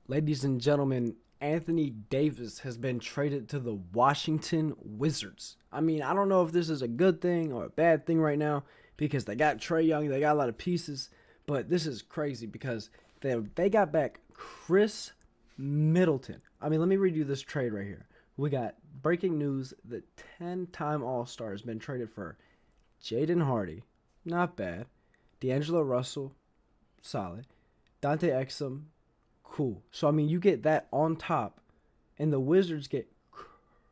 Ladies and gentlemen, Anthony Davis has been traded to the Washington Wizards. I mean, I don't know if this is a good thing or a bad thing right now because they got Trae Young, they got a lot of pieces, but this is crazy because they got back Chris Middleton. I mean, let me read you this trade right here. We got breaking news: the 10-time All-Star has been traded for Jaden Hardy, not bad. D'Angelo Russell, solid. Dante Exum, cool. So I mean, you get that on top, and the Wizards get,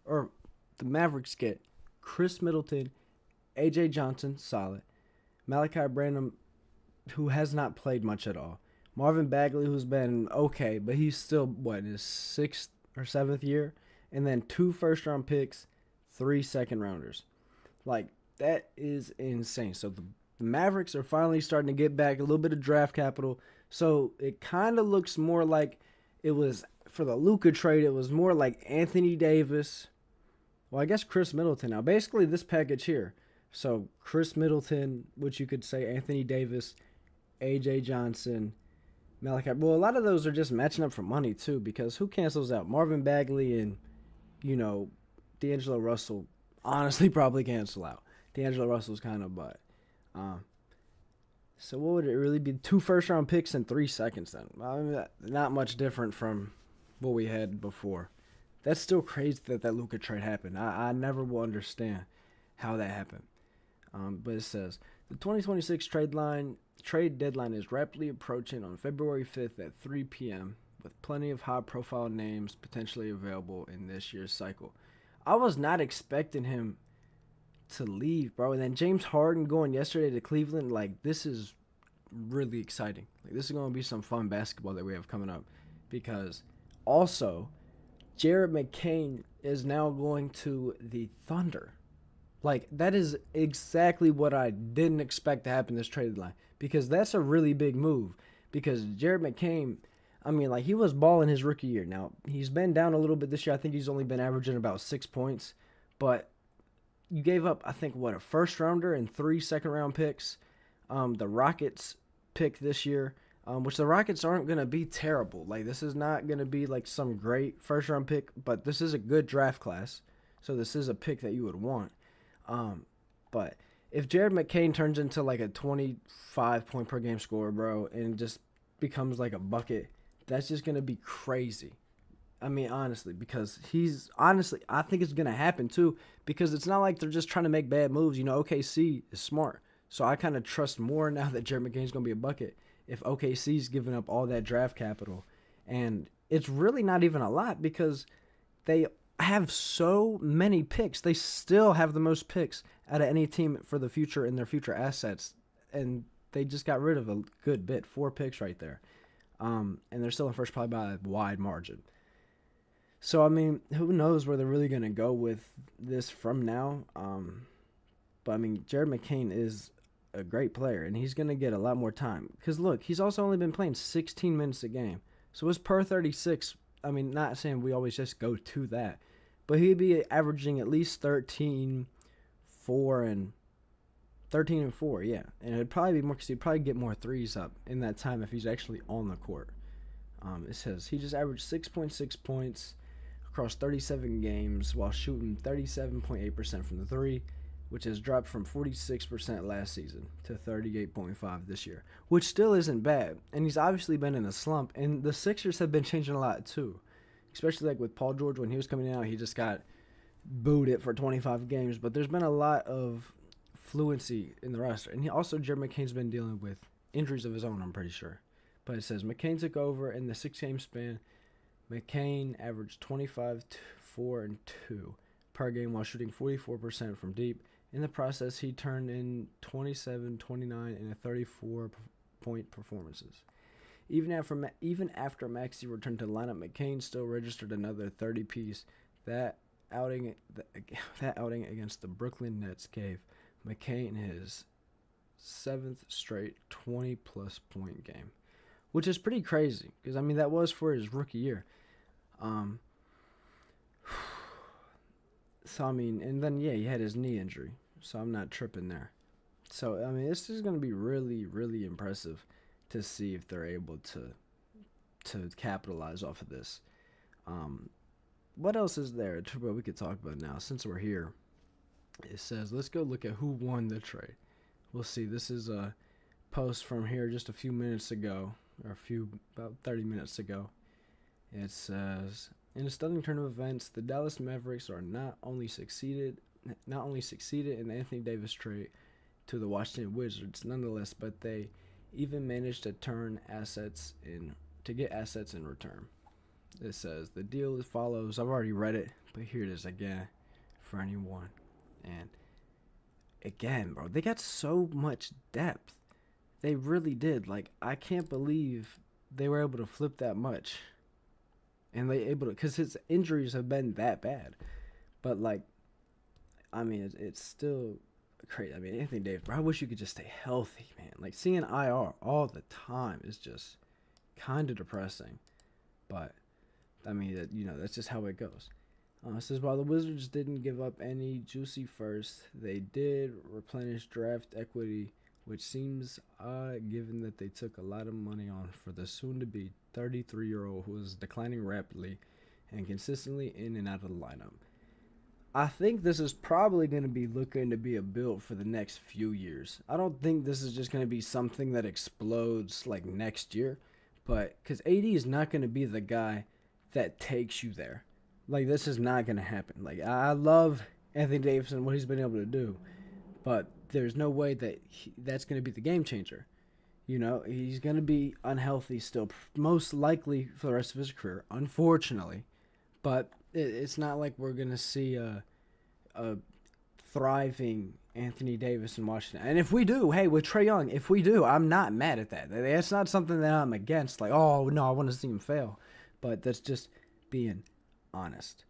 or the Mavericks get, Chris Middleton, AJ Johnson, solid. Malachi Branham, who has not played much at all. Marvin Bagley, who's been okay, but he's still what in his sixth or seventh year, and then 2 first-round picks, 3 second-rounders. Like that is insane. So the Mavericks are finally starting to get back a little bit of draft capital. So it kind of looks more like it was for the Luka trade. It was more like Anthony Davis. Well, I guess Chris Middleton. Now, basically, this package here. So Chris Middleton, which you could say Anthony Davis, AJ Johnson, Malachi. Well, a lot of those are just matching up for money too, because who cancels out Marvin Bagley and you know D'Angelo Russell? Honestly, probably cancel out. D'Angelo Russell's kind of butt. Um, so what would it really be? 2 first-round picks in 3 seconds then. I mean, not much different from what we had before. That's still crazy that Luka trade happened. I never will understand how that happened. But it says the 2026 trade deadline is rapidly approaching on February 5th at 3 p.m. with plenty of high-profile names potentially available in this year's cycle. I was not expecting him to leave, bro. And then James Harden going yesterday to Cleveland, like this is really exciting. Like this is going to be some fun basketball that we have coming up because also Jared McCain is now going to the Thunder. Like that is exactly what I didn't expect to happen this trade line because that's a really big move because Jared McCain, I mean, like he was balling his rookie year. Now he's been down a little bit this year. I think he's only been averaging about 6 points, but you gave up, I think, what, a first-rounder and 3 second-round picks. The Rockets pick this year, which the Rockets aren't going to be terrible. Like, this is not going to be, like, some great first-round pick, but this is a good draft class. So this is a pick that you would want. But if Jared McCain turns into, like, a 25-point-per-game scorer, bro, and just becomes, like, a bucket, that's just going to be crazy. I mean, honestly, because I think it's going to happen too, because it's not like they're just trying to make bad moves. You know, OKC is smart. So I kind of trust more now that Jared McCain's going to be a bucket if OKC's giving up all that draft capital. And it's really not even a lot because they have so many picks. They still have the most picks out of any team for the future and their future assets. And they just got rid of a good bit, 4 picks right there. And they're still in first probably by a wide margin. So, I mean, who knows where they're really going to go with this from now. But, I mean, Jared McCain is a great player, and he's going to get a lot more time. Because, look, he's also only been playing 16 minutes a game. So, it's per 36. I mean, not saying we always just go to that. But he'd be averaging at least 13, 4, and 13 and 4, yeah. And it'd probably be more because he'd probably get more threes up in that time if he's actually on the court. It says he just averaged 6.6 points across 37 games while shooting 37.8% from the three, which has dropped from 46% last season to 38.5% this year, which still isn't bad. And he's obviously been in a slump, and the Sixers have been changing a lot too, especially like with Paul George when he was coming out, he just got booted for 25 games, but there's been a lot of fluency in the roster. And Jared McCain's been dealing with injuries of his own, I'm pretty sure. But it says McCain took over in the 6-game span. McCain averaged 25, 4, and 2 per game while shooting 44% from deep. In the process, he turned in 27, 29, and 34-point performances. Even after Maxey returned to the lineup, McCain still registered another 30-piece. That outing against the Brooklyn Nets gave McCain his 7th straight 20-plus point game, which is pretty crazy because, I mean, that was for his rookie year. So, I mean, and then, yeah, he had his knee injury, so I'm not tripping there. So, I mean, this is going to be really, really impressive to see if they're able to to capitalize off of this. Um, what else is there we could talk about now since we're here? It says let's go look at who won the trade. We'll see. This is a post from here just a few minutes ago, or about 30 minutes ago. It says, in a stunning turn of events, the Dallas Mavericks are not only succeeded in the Anthony Davis trade to the Washington Wizards, nonetheless, but they even managed to get assets in return. It says the deal as follows. I've already read it, but here it is again for anyone. And again, bro, they got so much depth. They really did. Like, I can't believe they were able to flip that much. And they able to, because his injuries have been that bad. But, like, I mean, it's still crazy. I mean, Anthony Davis, bro, I wish you could just stay healthy, man. Like, seeing IR all the time is just kind of depressing. But, I mean, that's just how it goes. It says, while the Wizards didn't give up any juicy first, they did replenish draft equity, which seems odd given that they took a lot of money on for the soon-to-be 33-year-old who is declining rapidly and consistently in and out of the lineup. I think this is probably going to be looking to be a build for the next few years. I don't think this is just going to be something that explodes like next year, but because AD is not going to be the guy that takes you there. Like, this is not going to happen. Like, I love Anthony Davis and what he's been able to do, but there's no way that that's going to be the game changer. You know, he's going to be unhealthy still, most likely for the rest of his career, unfortunately. But it's not like we're going to see a thriving Anthony Davis in Washington. And if we do, hey, with Trae Young, if we do, I'm not mad at that. That's not something that I'm against. Like, oh, no, I want to see him fail. But that's just being honest.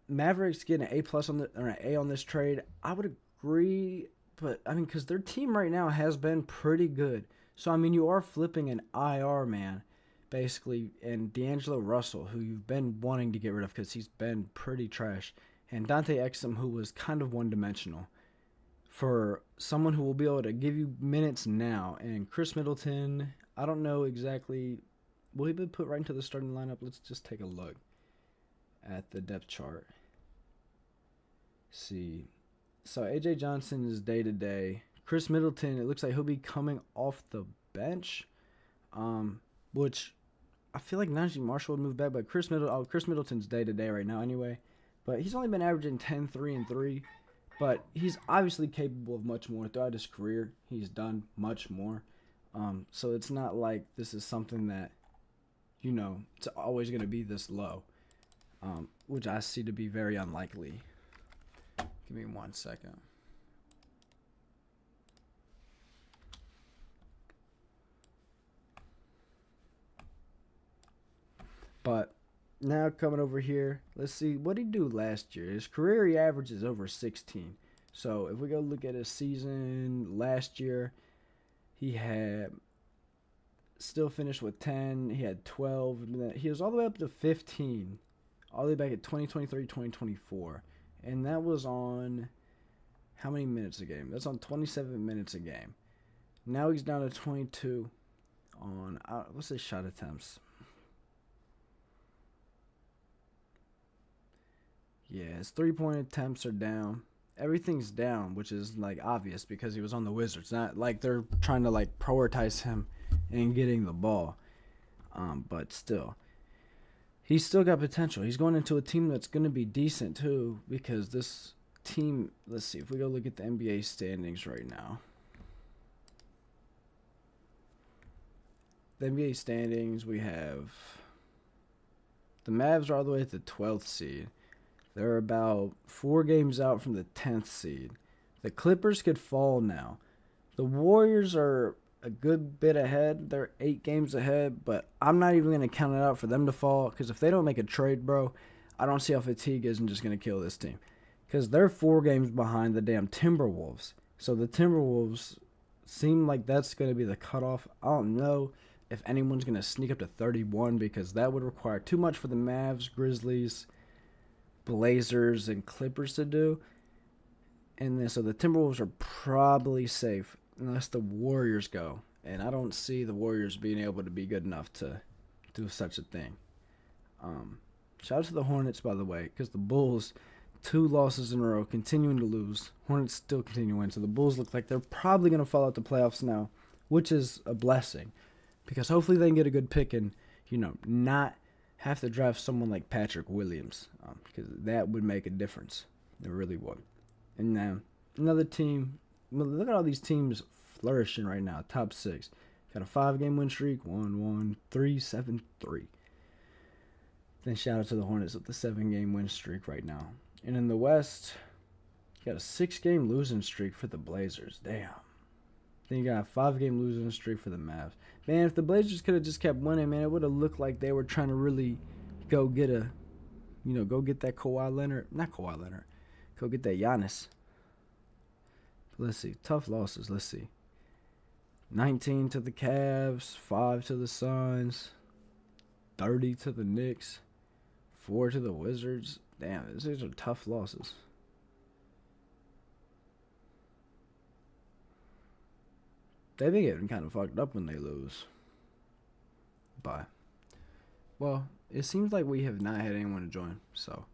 Mavericks getting an A+ or an A on this trade, I would agree, but I mean, because their team right now has been pretty good. So I mean, you are flipping an IR man, basically, and D'Angelo Russell, who you've been wanting to get rid of because he's been pretty trash, and Dante Exum, who was kind of one-dimensional, for someone who will be able to give you minutes now. And Chris Middleton, I don't know exactly, will he be put right into the starting lineup? Let's just take a look at the depth chart. See. So AJ Johnson is day-to-day. Chris Middleton, it looks like he'll be coming off the bench, which I feel like Najee Marshall would move back, but Chris Middleton's day-to-day right now anyway. But he's only been averaging 10, 3, and 3. But he's obviously capable of much more. Throughout his career, he's done much more. So it's not like this is something that, it's always going to be this low, which I see to be very unlikely. Give me 1 second. But now coming over here, let's see what he do last year. His career he averages over 16. So if we go look at his season last year, he had still finished with 10. He had 12. He was all the way up to 15, all the way back at 2023, 2024. And that was on how many minutes a game? That's on 27 minutes a game. Now he's down to 22 on, what's his shot attempts? Yeah, his three-point attempts are down. Everything's down, which is, like, obvious because he was on the Wizards. Not like they're trying to, like, prioritize him and getting the ball. But still. He's still got potential. He's going into a team that's going to be decent, too, because this team, let's see, if we go look at the NBA standings right now. The NBA standings, we have the Mavs are all the way at the 12th seed. They're about 4 games out from the 10th seed. The Clippers could fall now. The Warriors are a good bit ahead. They're 8 games ahead, but I'm not even going to count it out for them to fall because if they don't make a trade, bro, I don't see how fatigue isn't just going to kill this team because they're 4 games behind the damn Timberwolves. So the Timberwolves seem like that's going to be the cutoff. I don't know if anyone's going to sneak up to 31 because that would require too much for the Mavs, Grizzlies, Blazers, and Clippers to do. And then, so the Timberwolves are probably safe unless the Warriors go. And I don't see the Warriors being able to be good enough to do such a thing. Um, Shout out to the Hornets, by the way, because the Bulls, 2 losses in a row, continuing to lose. Hornets still continue to win, so the Bulls look like they're probably going to fall out the playoffs now, which is a blessing, because hopefully they can get a good pick and, not have to draft someone like Patrick Williams, because that would make a difference. It really would. And now, another team, look at all these teams flourishing right now, top 6. Got a 5-game win streak, 1-1, 3-7-3. Then shout out to the Hornets with the 7-game win streak right now. And in the West, you got a 6-game losing streak for the Blazers. Damn. Then you got a 5-game losing streak for the Mavs. Man, if the Blazers could have just kept winning, man, it would have looked like they were trying to really go get go get that Kawhi Leonard. Not Kawhi Leonard. Go get that Giannis. But let's see. Tough losses. Let's see. 19 to the Cavs. 5 to the Suns. 30 to the Knicks. 4 to the Wizards. Damn, these are tough losses. They be getting kind of fucked up when they lose. But, well, it seems like we have not had anyone to join. So,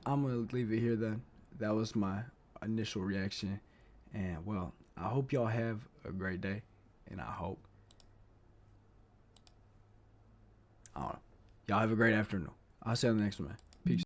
I'm going to leave it here then. That was my initial reaction. And, well, I hope y'all have a great day. And I don't know. Y'all have a great afternoon. I'll see you on the next one, man.